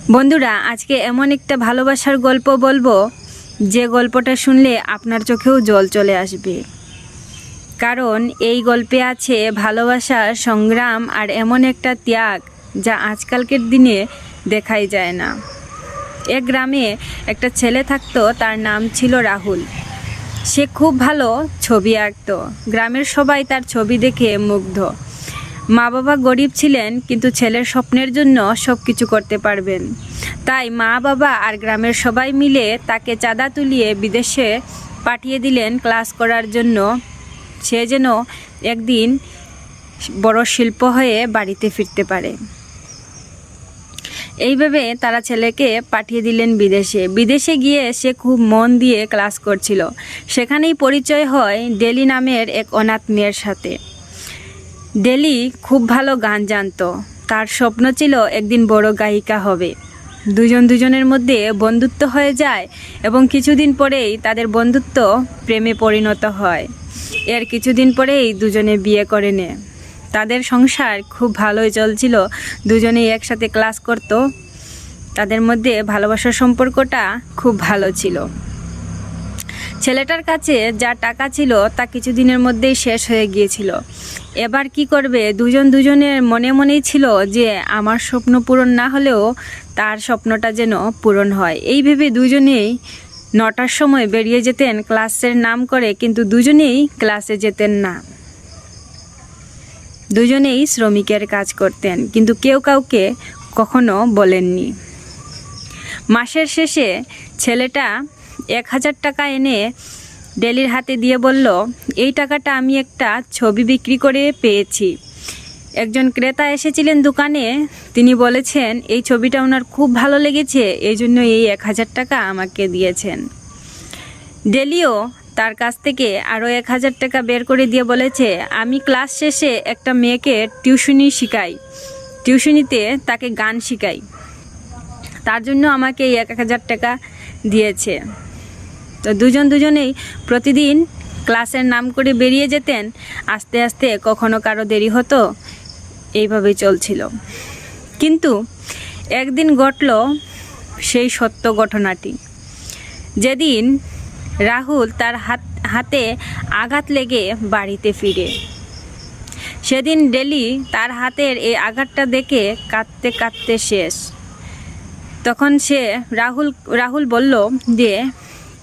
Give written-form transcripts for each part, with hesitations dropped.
বন্ধুরা, আজকে এমন একটা ভালোবাসার গল্প বলবো যে গল্পটা শুনলে আপনার চোখেও জল চলে আসবে। কারণ এই গল্পে আছে ভালোবাসার সংগ্রাম আর এমন একটা ত্যাগ যা আজকালকের দিনে দেখাই যায় না। এক গ্রামে একটা ছেলে থাকতো, তার নাম ছিল রাহুল। সে খুব ভালো ছবি আঁকতো। গ্রামের সবাই তার ছবি দেখে মুগ্ধ। মা বাবা গরিব ছিলেন, কিন্তু ছেলের স্বপ্নের জন্য সব কিছু করতে পারবেন। তাই মা বাবা আর গ্রামের সবাই মিলে তাকে চাঁদা তুলিয়ে বিদেশে পাঠিয়ে দিলেন ক্লাস করার জন্য। সে যেন একদিন বড় শিল্প হয়ে বাড়িতে ফিরতে পারে। এইভাবে তারা ছেলেকে পাঠিয়ে দিলেন বিদেশে গিয়ে সে খুব মন দিয়ে ক্লাস করছিল। সেখানেই পরিচয় হয় ডেলি নামের এক অনাথ মেয়ের সাথে। ডেলি খুব ভালো গান জানতো। তার স্বপ্ন ছিল একদিন বড় গায়িকা হবে। দুজনের মধ্যে বন্ধুত্ব হয়ে যায় এবং কিছুদিন পরেই তাদের বন্ধুত্ব প্রেমে পরিণত হয়। এর কিছুদিন পরেই দুজনে বিয়ে করে নেয়। তাদের সংসার খুব ভালোই চলছিল। দুজনেই একসাথে ক্লাস করত। তাদের মধ্যে ভালোবাসার সম্পর্কটা খুব ভালো ছিল। ছেলেটার কাছে যা টাকা ছিল তা কিছুদিনের মধ্যেই শেষ হয়ে গিয়েছিল। এবার কি করবে? দুজনের মনে মনেই ছিল যে আমার স্বপ্ন পূরণ না হলেও তার স্বপ্নটা যেন পূরণ হয়। এই ভেবে দুজনেই 9টার সময় বেরিয়ে যেতেন ক্লাসের নাম করে, কিন্তু দুজনেই ক্লাসে যেতেন না। দুজনেই শ্রমিকের কাজ করতেন, কিন্তু কেউ কাউকে কখনো বলেননি। মাসের শেষে ছেলেটা 1000 টাকা এনে ডেলির হাতে দিয়ে বলল, এই টাকাটা আমি একটা ছবি বিক্রি করে পেয়েছি। একজন ক্রেতা এসেছিলেন দোকানে। তিনি বলেছেন এই ছবিটা ওনার খুব ভালো লেগেছে, এই জন্য এই 1000 টাকা আমাকে দিয়েছেন। ডেলিও তার কাছ থেকে আরও 1000 টাকা বের করে দিয়ে বলেছে, আমি ক্লাস শেষে একটা মেয়েকে টিউশনি শেখাই। টিউশনিতে তাকে গান শেখাই, তার জন্য আমাকে এই 1000 টাকা দিয়েছে। তো দুজনেই প্রতিদিন ক্লাসের নাম করে বেরিয়ে যেতেন। আস্তে আস্তে কখনো কারো দেরি হতো, এইভাবেই চলছিল। কিন্তু একদিন ঘটল সেই সত্য ঘটনাটি। যেদিন রাহুল তার হাতে আঘাত লেগে বাড়িতে ফিরে, সেদিন ডেলি তার হাতের এই আঘাতটা দেখে কাঁদতে কাঁদতে শেষ। তখন রাহুল বলল যে,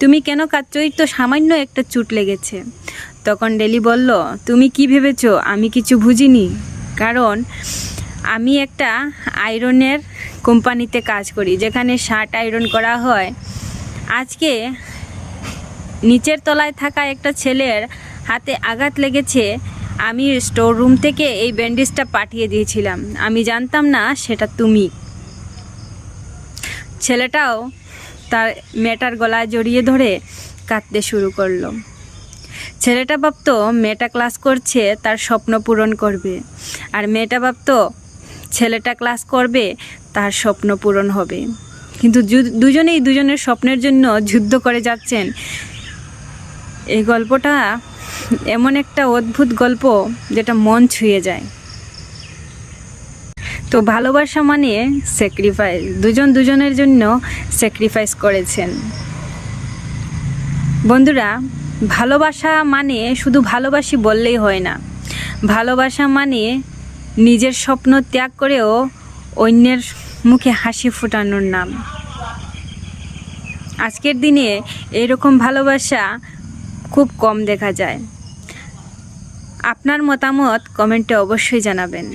তুমি কেন কাঁদছো? এই তো সামান্য একটা চোট লেগেছে। তখন ডেলি বলল, তুমি কি ভেবেছো আমি কিছু বুঝিনি? কারণ আমি একটা আয়রনের কোম্পানিতে কাজ করি, যেখানে শার্ট আয়রন করা হয়। আজকে নিচের তলায় থাকা একটা ছেলের হাতে আঘাত লেগেছে। আমি স্টোর রুম থেকে এই ব্যান্ডেজটা পাঠিয়ে দিয়েছিলাম। আমি জানতাম না সেটা তুমি। ছেলেটাও তার মেয়েটার গলায় জড়িয়ে ধরে কাঁদতে শুরু করলো। ছেলেটা ভাবতো মেয়েটা ক্লাস করছে, তার স্বপ্ন পূরণ করবে। আর মেয়েটা ভাবতো ছেলেটা ক্লাস করবে, তার স্বপ্ন পূরণ হবে। কিন্তু দুজনেই দুজনের স্বপ্নের জন্য যুদ্ধ করে যাচ্ছেন। এই গল্পটা এমন একটা অদ্ভুত গল্প যেটা মন ছুঁয়ে যায়। তো ভালোবাসা মানে স্যাক্রিফাইস। দুজনের জন্য স্যাক্রিফাইস করেছেন। বন্ধুরা, ভালোবাসা মানে শুধু ভালোবাসি বললেই হয় না। ভালোবাসা মানে নিজের স্বপ্ন ত্যাগ করেও অন্যের মুখে হাসি ফোটানোর নাম। আজকের দিনে এরকম ভালোবাসা খুব কম দেখা যায়। আপনার মতামত কমেন্টে অবশ্যই জানাবেন।